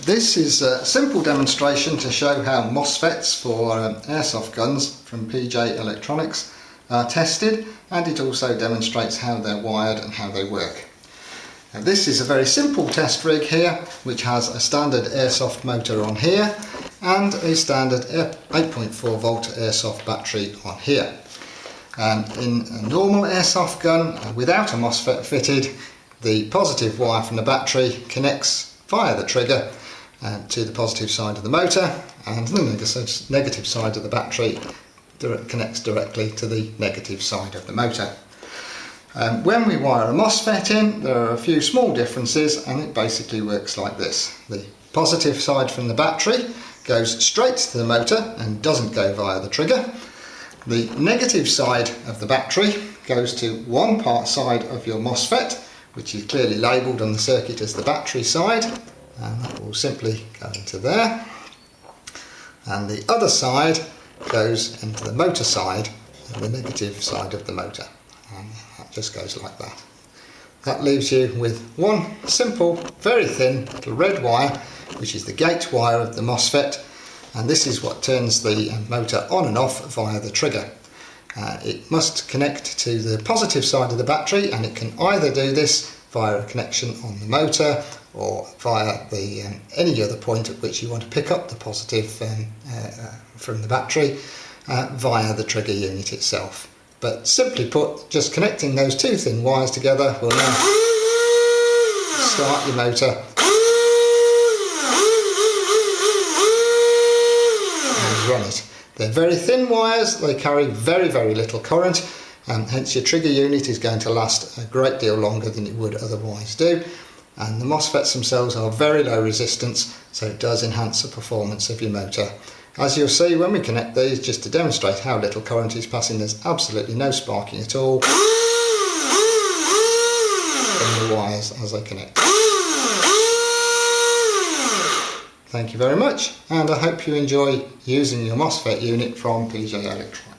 This is a simple demonstration to show how Mosfets for airsoft guns from PJ Electronics are tested, and it also demonstrates how they're wired and how they work. Now, this is a very simple test rig here, which has a standard airsoft motor on here and a standard 8.4 volt airsoft battery on here. In a normal airsoft gun without a Mosfet fitted, the positive wire from the battery connects via the trigger to the positive side of the motor, and the negative side of the battery connects directly to the negative side of the motor. When we wire a Mosfet in, there are a few small differences, and it basically works like this. The positive side from the battery goes straight to the motor and doesn't go via the trigger. The negative side of the battery goes to one part side of your Mosfet, which is clearly labelled on the circuit as the battery side, and that will simply go into there. And the other side goes into the motor side, the negative side of the motor, and that just goes like that. That leaves you with one simple, very thin little red wire, which is the gate wire of the Mosfet, and this is what turns the motor on and off via the trigger. It must connect to the positive side of the battery, and it can either do this via a connection on the motor or via any other point at which you want to pick up the positive from the battery via the trigger unit itself. But simply put, just connecting those two thin wires together will now start your motor and run it. They're very thin wires, they carry very, very little current, and hence your trigger unit is going to last a great deal longer than it would otherwise do. And the Mosfets themselves are very low resistance, so it does enhance the performance of your motor. As you'll see when we connect these, just to demonstrate how little current is passing, there's absolutely no sparking at all from the wires as they connect. Thank you very much, and I hope you enjoy using your Mosfet unit from PJ Electronics.